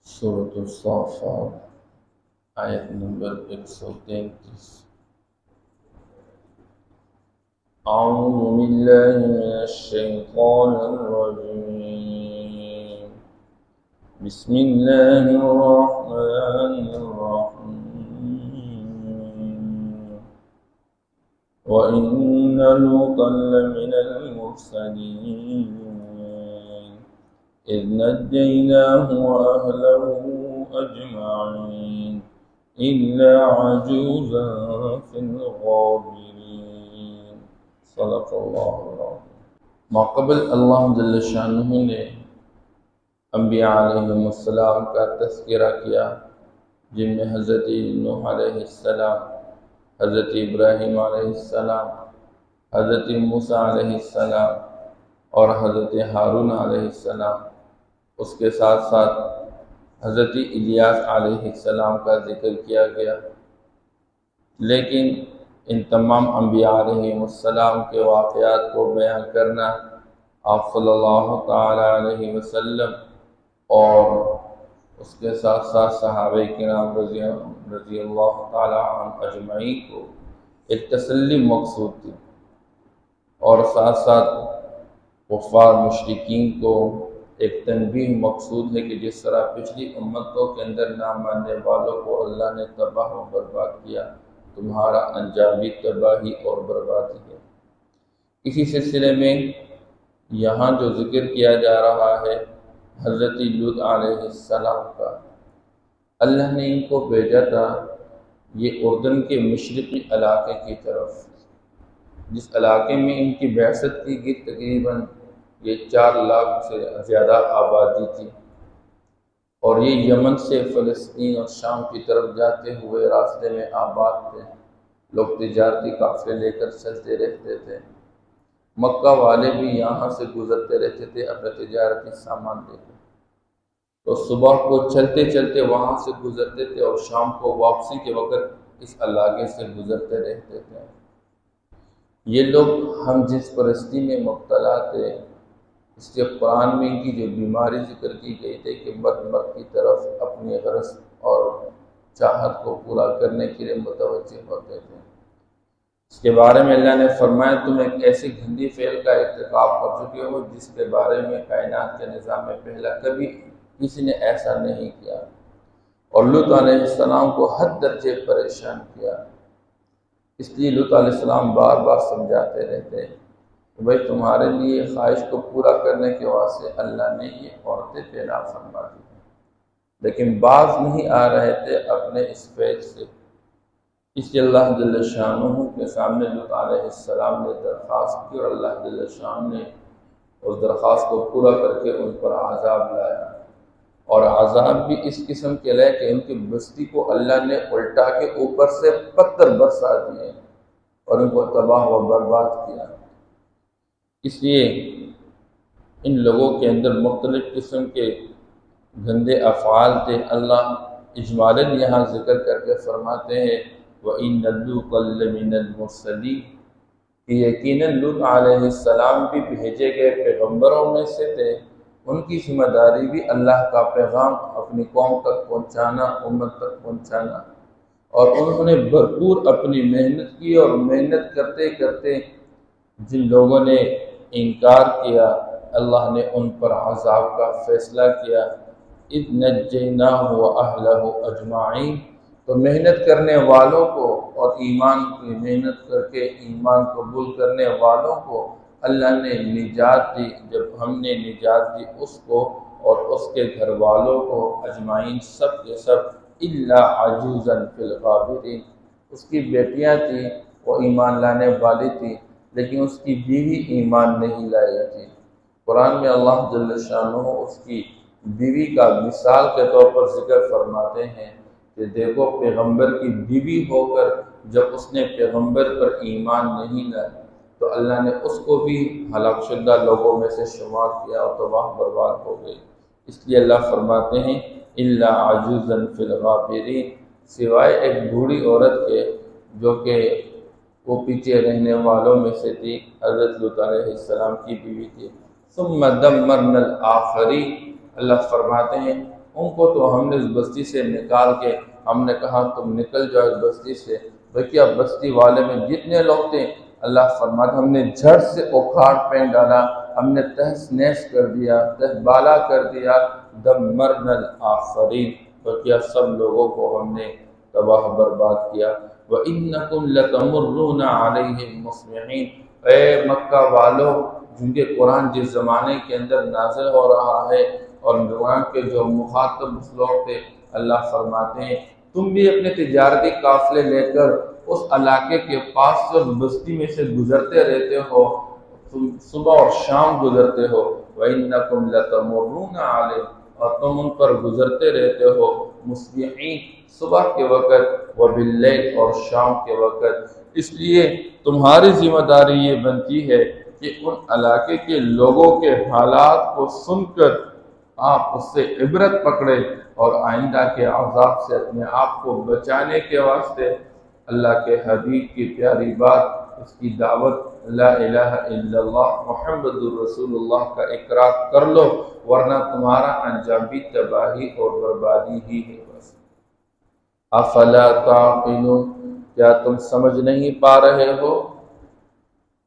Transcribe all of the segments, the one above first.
سورة الصافات آیت نمبر 133۔ أعوذ بالله من الشيطان الرجيم، بسم الله الرحمن الرحيم۔ وإن لوطا لمن المرسلين إذ نجيناه وأهله أجمعين إلا عجوزا في الغابرين۔ صدق اللہ العظیم۔ ماقبل اللہ جل شانہ نے انبیاء علیہم السلام کا تذکرہ کیا، جن میں حضرت نوح علیہ السلام، حضرت ابراہیم علیہ السلام، حضرت موسیٰ علیہ السلام اور حضرت ہارون علیہ السلام، اس کے ساتھ ساتھ حضرت الیاس علیہ السلام کا ذکر کیا گیا۔ لیکن ان تمام انبیاء علیہ السلام کے واقعات کو بیان کرنا آپ صلی اللہ تعالی علیہ وسلم اور اس کے ساتھ ساتھ صحابہ کرام رضی اللہ تعالی عنہ اجمعین کو ایک تسلی مقصود تھی، اور ساتھ ساتھ کفار مشرکین کو ایک تنبیہ مقصود ہے کہ جس طرح پچھلی امتوں کے اندر نہ ماننے والوں کو اللہ نے تباہ و برباد کیا، تمہارا انجام بھی تباہی اور بربادی ہے۔ اسی سلسلے میں یہاں جو ذکر کیا جا رہا ہے حضرت لوط علیہ السلام کا، اللہ نے ان کو بھیجا تھا یہ اردن کے مشرقی علاقے کی طرف، جس علاقے میں ان کی بعثت کی گئی تقریباً یہ 4 لاکھ سے زیادہ آبادی تھی، اور یہ یمن سے فلسطین اور شام کی طرف جاتے ہوئے راستے میں آباد تھے۔ لوگ تجارتی قافلے لے کر چلتے رہتے تھے، مکہ والے بھی یہاں سے گزرتے رہتے تھے اپنے تجارتی سامان لے کر، تو صبح کو چلتے چلتے وہاں سے گزرتے تھے اور شام کو واپسی کے وقت اس علاقے سے گزرتے رہتے تھے۔ یہ لوگ ہم جنس پرستی میں مبتلا تھے، اس کے قرآن میں ان کی جو بیماری ذکر کی گئی تھی کہ مرد کی طرف اپنی غرض اور چاہت کو پورا کرنے کے لیے متوجہ ہوتے تھے۔ اس کے بارے میں اللہ نے فرمایا تم ایک ایسی گندی فعل کا ارتکاب کر چکے ہو جس کے بارے میں کائنات کے نظام میں پہلا کبھی کسی نے ایسا نہیں کیا، اور لوط علیہ السلام کو حد درجے پریشان کیا۔ اس لیے لوط علیہ السلام بار بار سمجھاتے رہتے کہ بھائی تمہارے لیے خواہش کو پورا کرنے کے واسطے اللہ نے یہ عورتیں پیدا فرما دی، لیکن باز نہیں آ رہے تھے اپنے اس فعل سے۔ اس لیے اللہ جل شانہ کے سامنے لوط علیہ السلام نے درخواست کی، اور اللہ جل شانہ نے اس درخواست کو پورا کر کے ان پر عذاب لایا، اور عذاب بھی اس قسم کے لائے کہ ان کی بستی کو اللہ نے الٹا کے اوپر سے پتھر برسا دیے اور ان کو تباہ و برباد کیا۔ اس لیے ان لوگوں کے اندر مختلف قسم کے گندے افعال تھے۔ اللہ اجمالاً یہاں ذکر کر کے فرماتے ہیں وَإِنَّ لُوطًا لَمِنَ الْمُرْسَلِينَ کہ یقیناً لوط علیہ السلام بھی بھیجے گئے پیغمبروں میں سے تھے۔ ان کی ذمہ داری بھی اللہ کا پیغام اپنی قوم تک پہنچانا، امت تک پہنچانا، اور انہوں نے بھرپور اپنی محنت کی، اور محنت کرتے کرتے جن لوگوں نے انکار کیا اللہ نے ان پر عذاب کا فیصلہ کیا۔ اذ نجیناہ واہلہ اجمعین تو محنت کرنے والوں کو اور ایمان کی محنت کر کے ایمان قبول کرنے والوں کو اللہ نے نجات دی۔ جب ہم نے نجات دی اس کو اور اس کے گھر والوں کو اجمعین سب کے سب، الا عجوزا فی الغابرین اس کی بیٹیاں تھیں وہ ایمان لانے والی تھی، لیکن اس کی بیوی ایمان نہیں لائی تھی۔ قرآن میں اللہ جل شانہ اس کی بیوی کا مثال کے طور پر ذکر فرماتے ہیں کہ دیکھو پیغمبر کی بیوی ہو کر جب اس نے پیغمبر پر ایمان نہیں لایا تو اللہ نے اس کو بھی ہلاک شدہ لوگوں میں سے شمار کیا اور تباہ برباد ہو گئی۔ اس لیے اللہ فرماتے ہیں الا عجوزا فی الغابرین سوائے ایک بوڑھی عورت کے جو کہ وہ پیچھے رہنے والوں میں سے تھی، حضرت لوط علیہ السلام کی بیوی تھی۔ ثم دمرنا الآخرین اللہ فرماتے ہیں ان کو تو ہم نے اس بستی سے نکال کے ہم نے کہا تم نکل جاؤ اس بستی سے، بلکہ اب بستی والے میں جتنے لوگ تھے اللہ فرماتا ہم نے جھڑ سے اکھاڑ پھینک ڈالا، ہم نے تہس نہس کر دیا، تہ بالا کر دیا، دمرنا الآخرین، بلکہ سب لوگوں کو ہم نے تباہ برباد کیا۔ وَإِنَّكُمْ لَتَمُرُّونَ عَلَيْهِمْ مُصْبِحِينَ، اے مکہ والو، چونکہ قرآن جس زمانے کے اندر نازل ہو رہا ہے اور قرآن کے جو مخاطب لوگ تھے، اللہ فرماتے ہیں تم بھی اپنے تجارتی قافلے لے کر اس علاقے کے پاس سے اور بستی میں سے گزرتے رہتے ہو، تم صبح اور شام گزرتے ہو۔ وَإِنَّكُمْ لَتَمُرُّونَ عَلَيْهِمْ، اور تم ان پر گزرتے رہتے ہو، مصبحین، صبح کے وقت، وباللیل، اور شام کے وقت۔ اس لیے تمہاری ذمہ داری یہ بنتی ہے کہ ان علاقے کے لوگوں کے حالات کو سن کر آپ اس سے عبرت پکڑے اور آئندہ کے عذاب سے اپنے آپ کو بچانے کے واسطے اللہ کے حبیب کی پیاری بات، اس کی دعوت، لا الہ الا اللہ محمد الرسول اللہ کا اقرار کر لو، ورنہ تمہارا انجام بھی تباہی اور بربادی ہی ہے۔ بس افلا تعقلون، کیا تم سمجھ نہیں پا رہے ہو؟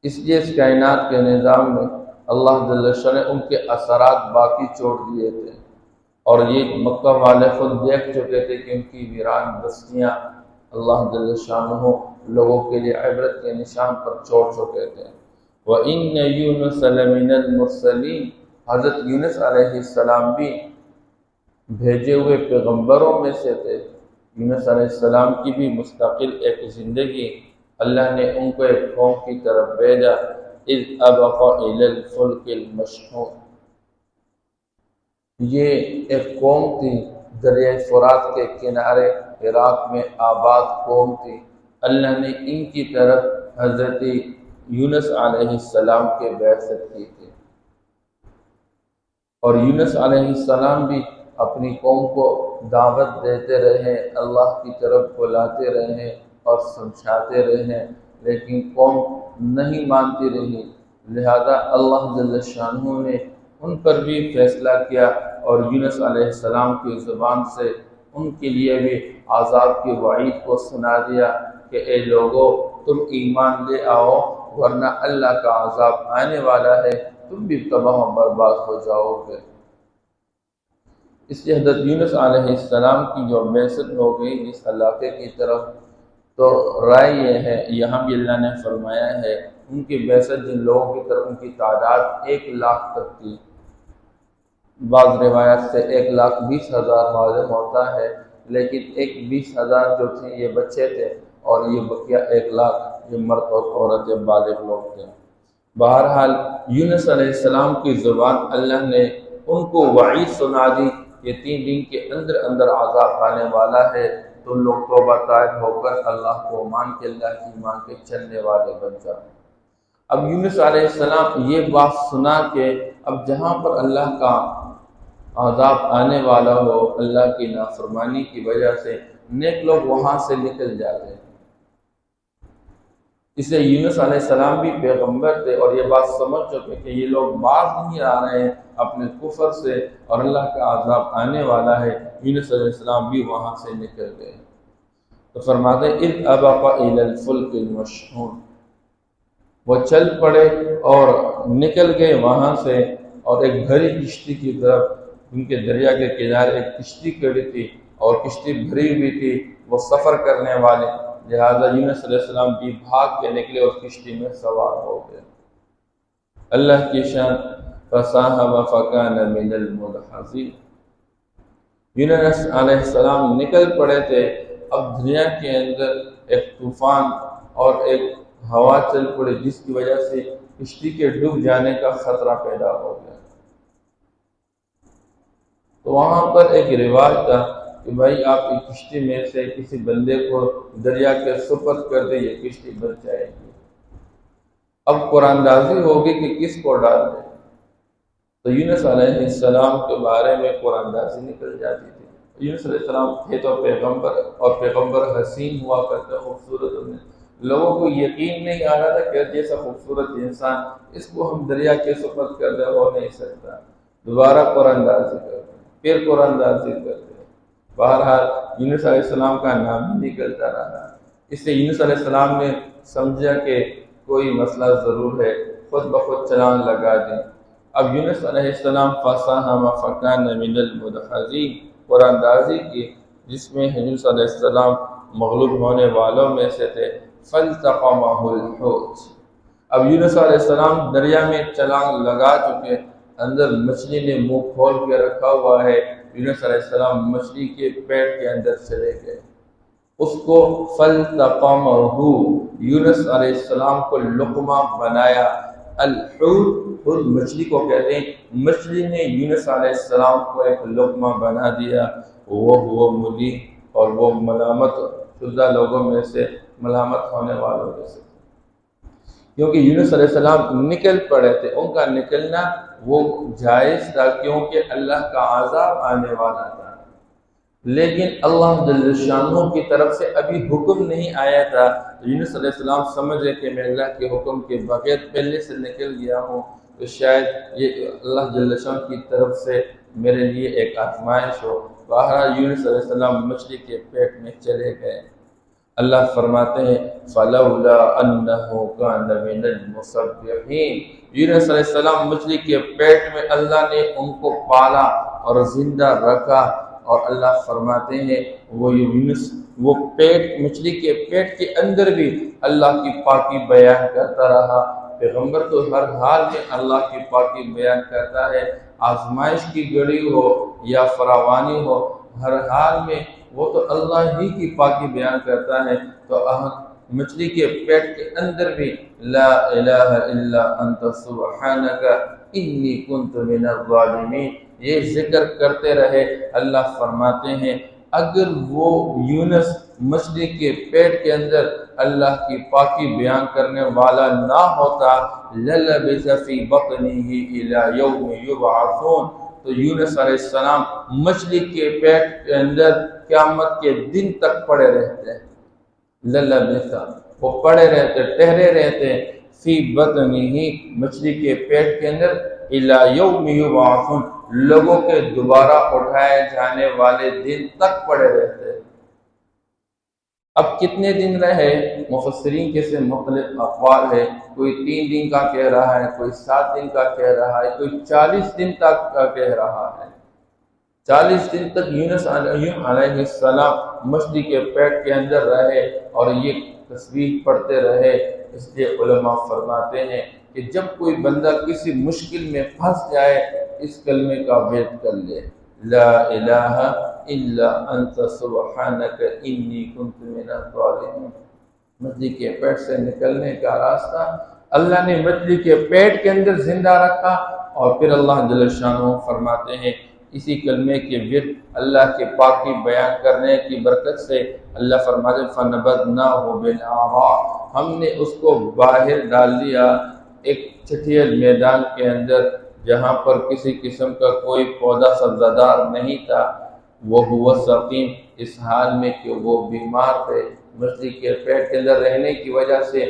اس لیے اس کائنات کے نظام میں اللہ جل شانہ ان کے اثرات باقی چھوڑ دیے تھے، اور یہ مکہ والے خود دیکھ چکے تھے کہ ان کی ویران بستیاں اللہ جل شانہ لوگوں کے لیے عبرت کے نشان پر چھوڑ چکے تھے۔ وَإِنَّ يُونُسَ لَمِنَ الْمُرْسَلِينَ، حضرت یونس علیہ السلام بھی بھیجے ہوئے پیغمبروں میں سے تھے۔ یونس علیہ السلام کی بھی مستقل ایک زندگی، اللہ نے ان کو ایک قوم کی طرف بھیجا، اذ ابق الى الفلک المشحون، یہ ایک قوم تھی دریائے فرات کے کنارے عراق میں آباد قوم تھی، اللہ نے ان کی طرف حضرت یونس علیہ السلام کے بعثت کی تھی، اور یونس علیہ السلام بھی اپنی قوم کو دعوت دیتے رہے، اللہ کی طرف بلاتے رہے اور سمجھاتے رہے، لیکن قوم نہیں مانتی رہی، لہذا اللہ جل شانہ نے ان پر بھی فیصلہ کیا اور یونس علیہ السلام کی زبان سے ان کے لیے بھی عذاب کی وعید کو سنا دیا کہ اے لوگو تم ایمان لے آؤ، ورنہ اللہ کا عذاب آنے والا ہے، تم بھی تباہ و برباد ہو جاؤ گے۔ اس لیے حضرت یونس علیہ السلام کی جو بعثت ہو گئی اس علاقے کی طرف، تو رائے یہ ہے، یہاں بھی اللہ نے فرمایا ہے ان کی بعثت جن لوگوں کی طرف ان کی تعداد 1,00,000 تک تھی، بعض روایت سے 1,20,000 معلوم ہوتا ہے، لیکن 20,000 جو تھے یہ بچے تھے اور یہ بقیہ 1,00,000 یہ مرد اور عورت بالغ لوگ تھے۔ بہرحال یونس علیہ السلام کی زبان اللہ نے ان کو وعید سنا دی کہ 3 دن کے اندر اندر عذاب آنے والا ہے، تو لوگ توبہ طائب ہو کر اللہ کو مان کے، اللہ کی مان کے چلنے والے بن جائیں۔ اب یونس علیہ السلام یہ بات سنا کہ اب جہاں پر اللہ کا عذاب آنے والا ہو اللہ کی نافرمانی کی وجہ سے، نیک لوگ وہاں سے نکل جاتے ہیں۔ اس لیے یونس علیہ السلام بھی پیغمبر تھے اور یہ بات سمجھ چکے کہ یہ لوگ باز نہیں آ رہے ہیں اپنے کفر سے اور اللہ کا عذاب آنے والا ہے، یونس علیہ السلام بھی وہاں سے نکل گئے۔ تو فرماتے ہیں اذ ابق الى الفلک المشحون، وہ چل پڑے اور نکل گئے وہاں سے، اور ایک بھری کشتی کی طرف، ان کے دریا کے کنارے ایک کشتی کھڑی تھی اور کشتی بھری ہوئی تھی، وہ سفر کرنے والے، لہذا یونس علیہ السلام بھی بھاگ کے نکلے اور کشتی میں سوار ہو گئے۔ اللہ کی شان، فَسَاهَمَ فَكَانَ مِنَ الْمُدْحَضِينَ، یونس علیہ السلام نکل پڑے تھے، اب دریا کے اندر ایک طوفان اور ایک ہوا چل پڑی جس کی وجہ سے کشتی کے ڈوب جانے کا خطرہ پیدا ہو گیا۔ تو وہاں پر ایک رواج تھا کہ بھائی آپ کی کشتی میں سے کسی بندے کو دریا کے سپرد کر دیں، یہ کشتی بچ جائے گی۔ اب قرآن اندازی ہوگی کہ کس کو ڈال دیں، تو یونس علیہ السلام کے بارے میں قرآن اندازی نکل جاتی تھی۔ یونس علیہ السلام تھے تو پیغمبر، اور پیغمبر حسین ہوا کرتے، خوبصورت ہونے، لوگوں کو یقین نہیں آ رہا تھا کہ جیسا خوبصورت انسان اس کو ہم دریا کے سپرد کر دیں، ہو نہیں سکتا، دوبارہ قرآن اندازی کر دیں۔ پھر قرآن اندازی کرتے ہیں۔ بہرحال یونس علیہ السلام کا نام ہی نکلتا رہا۔ اس سے یونس علیہ السلام نے سمجھا کہ کوئی مسئلہ ضرور ہے، خود بخود چلان لگا دیں۔ اب یونس علیہ السلام فَسَاهَمَ فَكَانَ مِنَ الْمُدْحَضِينَ قرآن اندازی کی، جس میں یونس علیہ السلام مغلوب ہونے والوں میں سے تھے۔ فَالْتَقَمَهُ الْحُوتُ اب یونس علیہ السلام دریا میں چھلانگ لگا چکے، اندر مچھلی نے منہ کھول کے رکھا ہوا ہے۔ یونس علیہ السلام مچھلی کے پیٹ کے اندر چلے گئے، اس کو فَالْتَقَمَهُ یونس علیہ السلام کو لقمہ بنایا۔ الحوت خود مچھلی کو کہتے ہیں، مچھلی نے یونس علیہ السلام کو ایک لقمہ بنا دیا۔ وہ ملی اور وہ ملامت شدہ لوگوں میں سے، ملامت ہونے والوں میں سے، کیونکہ یونس علیہ السلام نکل پڑے تھے۔ ان کا نکلنا وہ جائز تھا کیونکہ اللہ کا عذاب آنے والا تھا، لیکن اللہ جل شانہ کی طرف سے ابھی حکم نہیں آیا تھا۔ یونس علیہ السلام سمجھے کہ میں اللہ کے حکم کے بغیر پہلے سے نکل گیا ہوں، تو شاید یہ اللہ جل شانہ کی طرف سے میرے لیے ایک آزمائش ہو۔ بہرحال یونس علیہ السلام مچھلی کے پیٹ میں چلے گئے۔ اللہ فرماتے ہیں فَلَوْلَا أَنَّهُ كَانَ مِنَ الْمُصَبِّحِينَ یونس علیہ السلام مچھلی کے پیٹ میں اللہ نے ان کو پالا اور زندہ رکھا، اور اللہ فرماتے ہیں وہ پیٹ، مچھلی کے پیٹ کے اندر بھی اللہ کی پاکی بیان کرتا رہا۔ پیغمبر تو ہر حال میں اللہ کی پاکی بیان کرتا ہے، آزمائش کی گھڑی ہو یا فراوانی ہو، ہر حال میں وہ تو اللہ ہی کی پاکی بیان کرتا ہے۔ تو مچھلی کے پیٹ کے اندر بھی لا الہ الا انت سبحانک انی کنت من الظالمین یہ ذکر کرتے رہے۔ اللہ فرماتے ہیں اگر وہ یونس مچھلی کے پیٹ کے اندر اللہ کی پاکی بیان کرنے والا نہ ہوتا، لَلَبِثَ فِي بَطْنِهِ إِلَى يَوْمِ يُبْعَثُونَ تو یونس علیہ السلام مچھلی کے پیٹ کے اندر قیامت کے دن تک پڑے رہتے۔ لَلَبِثَ وہ پڑے رہتے، ٹھہرے رہتے، فی بطنہ مچھلی کے پیٹ کے اندر، الی یوم یبعثون لوگوں کے دوبارہ اٹھائے جانے والے دن تک پڑے رہتے۔ اب کتنے دن رہے؟ مفسرین کے سے مختلف اقوال ہے، کوئی 3 دن کا کہہ رہا ہے، کوئی 7 دن کا کہہ رہا ہے، کوئی 40 دن تک کا کہہ رہا ہے۔ 40 دن تک یونس علیہ السلام مچھلی کے پیٹ کے اندر رہے اور یہ تسبیح پڑھتے رہے۔ اس لیے علماء فرماتے ہیں کہ جب کوئی بندہ کسی مشکل میں پھنس جائے، اس کلمے کا بیت کر لے، لا الہ الا انت سبحانک انی کنت من الظالمین۔ مچھلی کے پیٹ سے نکلنے کا راستہ اللہ نے مچھلی کے پیٹ کے اندر زندہ رکھا، اور پھر اللہ جل شانہ فرماتے ہیں اسی کلمے کے ورد اللہ کے پاکی بیان کرنے کی برکت سے اللہ فرماتے ہیں فَنَبَذْنَاهُ بِالْعَرَاءِ ہم نے اس کو باہر ڈال دیا ایک چھٹیل میدان کے اندر، جہاں پر کسی قسم کا کوئی پودا سبزدار نہیں تھا۔ وَهُوَ سَقِيمٌ اس حال میں کہ وہ بیمار تھے، مچھلی کے پیٹ کے اندر رہنے کی وجہ سے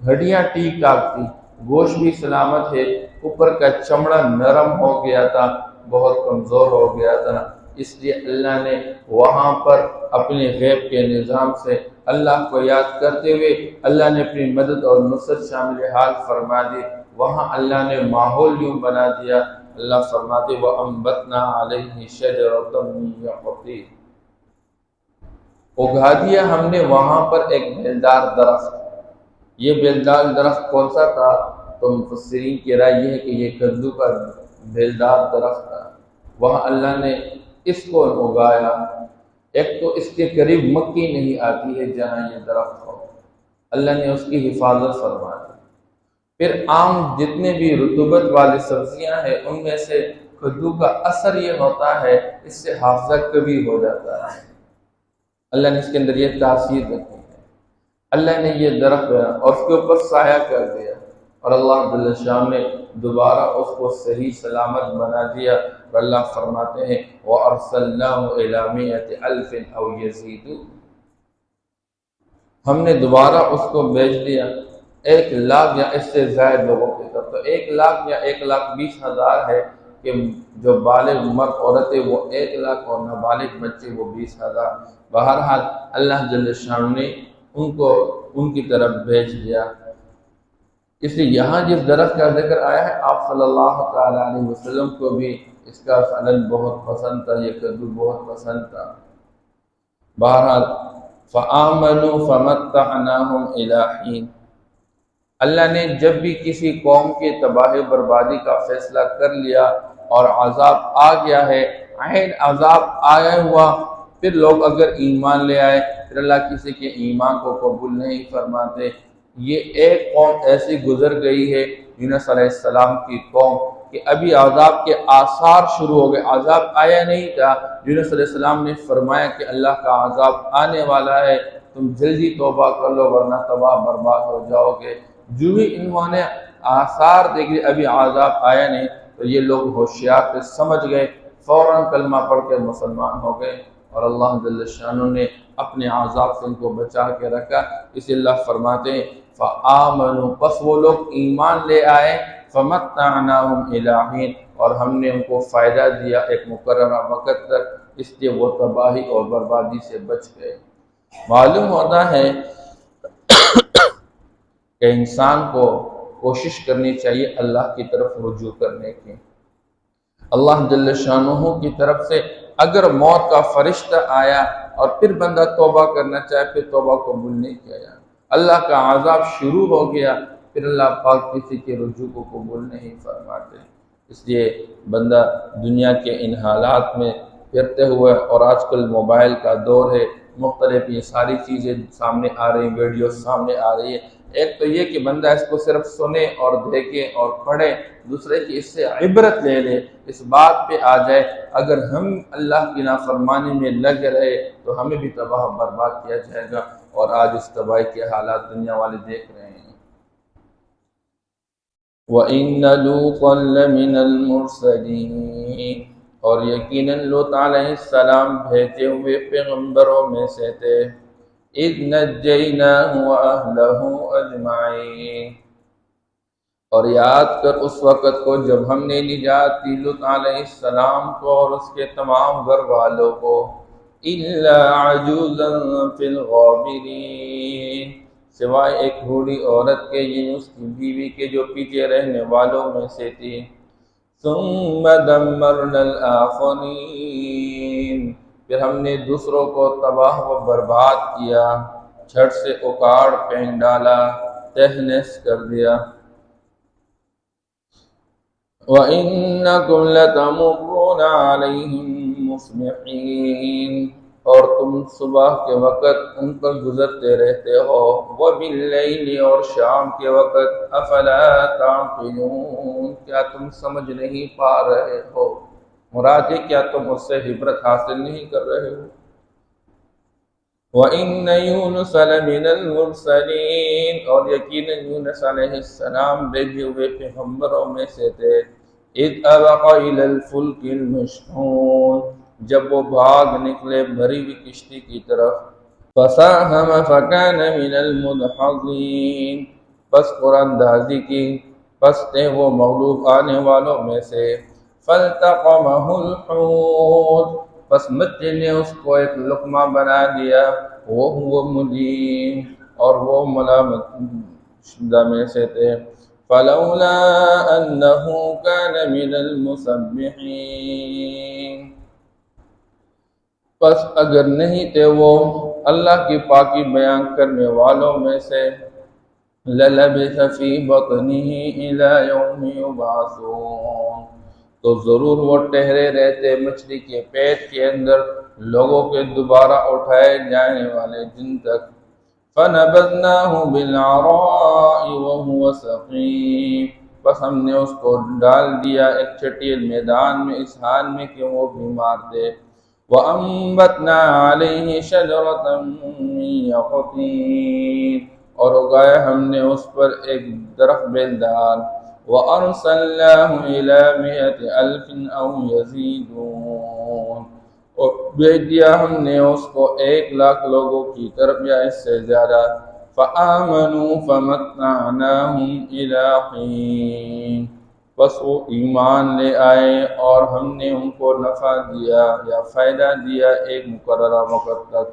ہڈیاں ٹھیک ٹھاک تھی، گوشت بھی سلامت ہے، اوپر کا چمڑا نرم ہو گیا تھا، بہت کمزور ہو گیا تھا۔ اس لیے اللہ نے وہاں پر اپنے غیب کے نظام سے اللہ کو یاد کرتے ہوئے اللہ نے اپنی مدد اور نصرت شامل حال فرما دی۔ وہاں اللہ نے ماحول یوں بنا دیا، اللہ فرماتے وَأَنبَتْنَا عَلَيْهِ شَجَرَةً مِّن يَقْطِينٍ اگا دیا ہم نے وہاں پر ایک بیلدار درخت۔ یہ بیلدار درخت کون سا تھا؟ تو مفسرین کی رائے یہ ہے کہ یہ کدو کا بیلدار درخت تھا۔ وہاں اللہ نے اس کو اگایا۔ ایک تو اس کے قریب مکھی نہیں آتی ہے جہاں یہ درخت ہو، اللہ نے اس کی حفاظت فرما دی۔ پھر عام جتنے بھی رطوبت والی سبزیاں ہیں ان میں سے کدو کا اثر یہ ہوتا ہے اس سے حافظہ کبھی ہو جاتا ہے، اللہ نے اس کے اندر یہ تاثیر رکھی ہے۔ اللہ نے یہ درخت اور اس کے اوپر سایہ کر دیا، اور اللہ جل شان نے دوبارہ اس کو صحیح سلامت بنا دیا۔ اور اللہ فرماتے ہیں وَأَرْسَلْنَاهُ إِلَى مِائَةِ أَلْفٍ أَوْ يَزِيدُونَ ہم نے دوبارہ اس کو بھیج دیا 1 لاکھ یا اس سے زائد لوگوں کی طرف۔ تو 1 لاکھ یا 1,20,000 ہے، کہ جو بالغ مرد عورتیں وہ 1 لاکھ اور نابالغ بچے وہ 20,000۔ بہرحال اللہ جل شانہ نے ان کی طرف بھیج دیا۔ اس لیے یہاں جس درخت کا ذکر آیا ہے آپ صلی اللہ تعالی علیہ وسلم کو بھی اس کا پھل بہت پسند تھا، یہ کدو بہت پسند تھا۔ بہرحال فآمنوا فمتعناہم الی حین، اللہ نے جب بھی کسی قوم کی تباہی بربادی کا فیصلہ کر لیا اور عذاب آ گیا ہے، عین عذاب آیا ہوا، پھر لوگ اگر ایمان لے آئے پھر اللہ کسی کے ایمان کو قبول نہیں فرماتے۔ یہ ایک قوم ایسی گزر گئی ہے یونس علیہ السلام کی قوم کہ ابھی عذاب کے آثار شروع ہو گئے، عذاب آیا نہیں تھا، یونس علیہ السلام نے فرمایا کہ اللہ کا عذاب آنے والا ہے، تم جلدی توبہ کر لو ورنہ تباہ برباد ہو جاؤ گے۔ جو ہی انہوں نے آثار دیکھے ابھی عذاب آیا نہیں تو یہ لوگ ہوشیار سے سمجھ گئے، فوراً کلمہ پڑھ کے مسلمان ہو گئے، اور اللہ جل شانہ نے اپنے عذاب سے ان کو بچا کے رکھا۔ اسی اللہ فرماتے ہیں فآمنوا، پس وہ لوگ ایمان لے آئے، فمتعناہم الی حین، اور ہم نے ان کو فائدہ دیا ایک مقررہ وقت تک، اس لیے وہ تباہی اور بربادی سے بچ گئے۔ معلوم ہوتا ہے کہ انسان کو کوشش کرنی چاہیے اللہ کی طرف رجوع کرنے کی۔ اللہ جل شانہ کی طرف سے اگر موت کا فرشتہ آیا اور پھر بندہ توبہ کرنا چاہے پھر توبہ قبول نہیں کیا جائے، اللہ کا عذاب شروع ہو گیا پھر اللہ پاک کسی کے رجوع کو قبول نہیں فرماتے۔ اس لیے بندہ دنیا کے ان حالات میں پھرتے ہوئے، اور آج کل موبائل کا دور ہے، مختلف یہ ساری چیزیں سامنے آ رہی ہیں، ویڈیو سامنے آ رہی ہے، ایک تو یہ کہ بندہ اس کو صرف سنے اور دیکھے اور پڑھے، دوسرے کہ اس سے عبرت لے لے، اس بات پہ آ جائے اگر ہم اللہ کی نافرمانی میں لگ رہے تو ہمیں بھی تباہ برباد کیا جائے گا، اور آج اس تباہی کے حالات دنیا والے دیکھ رہے ہیں۔ وَإِنَّ لُوطًا لَمِنَ الْمُرْسَلِينَ، اور یقیناً لوط علیہ السلام بھیجے ہوئے پیغمبروں میں سے تھے۔ اِذْ نَجَّيْنَاهُ وَأَهْلَهُ أَجْمَعِينَ، اور یاد کر اس وقت کو جب ہم نے نجات دی لوط علیہ السلام کو اور اس کے تمام گھر والوں کو، إِلَّا عَجُوزًا فِي الْغَابِرِينَ، سوائے ایک بوڑھی عورت کے، یعنی اس کی بیوی کے جو پیچھے رہنے والوں میں سے تھی۔ ثُمَّ دَمَّرْنَا الْآخَرِينَ، پھر ہم نے دوسروں کو تباہ و برباد کیا، جھٹ سے اکاڑ پھینک ڈالا، تہہ نہس کر دیا۔ وَإِنَّكُمْ لَتَمُرُّونَ عَلَيْهِمْ مُصْبِحِينَ، اور تم صبح کے وقت ان پر گزرتے رہتے ہو، وَبِاللَّيْلِ، اور شام کے وقت، أَفَلَا تَعْقِلُونَ، کیا تم سمجھ نہیں پا رہے ہو؟ مراد ہے کیا تم اس سے عبرت حاصل نہیں کر رہے ہو؟ وَإِنَّ يُونُسَ لَمِنَ الْمُرْسَلِينَ، اور یقیناً یونس علیہ السلام بھیجے ہوئے پیغمبروں میں سے تھے۔ اِذْ أَبَقَ إِلَى الْفُلْكِ الْمَشْحُونِ، جب وہ بھاگ نکلے بھری ہوئی کشتی کی طرف، فَسَاهَمَ فَكَانَ مِنَ الْمُدْحَضِينَ، پس قراندازی کی، پس تھے وہ مغلوب آنے والوں میں سے۔ فَالْتَقَمَهُ الْحُوتُ، پس مچھلی نے اس کو ایک لقمہ بنا دیا، وَهُوَ مُلِيمٌ، اور وہ ملامت شدہ میں سے تھے۔ فَلَوْلَا أَنَّهُ كَانَ مِنَ الْمُسَبِّحِينَ، پس اگر نہیں تھے وہ اللہ کی پاکی بیان کرنے والوں میں سے، لَلَبِثَ فِي بَطْنِهِ إِلَى يَوْمِ يُبْعَثُونَ، تو ضرور وہ ٹھہرے رہتے مچھلی کے پیٹ کے اندر لوگوں کے دوبارہ اٹھائے جانے والے دن تک۔ فَنَبَذْنَاهُ بِالْعَرَاءِ وَهُوَ سَقِيمٌ، بس ہم نے اس کو ڈال دیا ایک چٹیل میدان میں اس حال میں کہ وہ بیمار تھے۔ وَأَنبَتْنَا عَلَيْهِ شَجَرَةً مِّن يَقْطِينٍ، اور اگایا ہم نے اس پر ایک درخت بیلدار۔ وَأَرْسَلْنَاهُ إِلَى 100,000 أَوْ يَزِيدُونَ، اور بھیج دیا ہم نے اس کو 1,00,000 لوگوں کی طرف یا اس سے زیادہ۔ فَآمَنُوا فَمَتَّعْنَاهُمْ إِلَى حِينٍ، بس وہ ایمان لے آئے اور ہم نے ان کو نفع دیا یا فائدہ دیا ایک مقررہ وقت تک،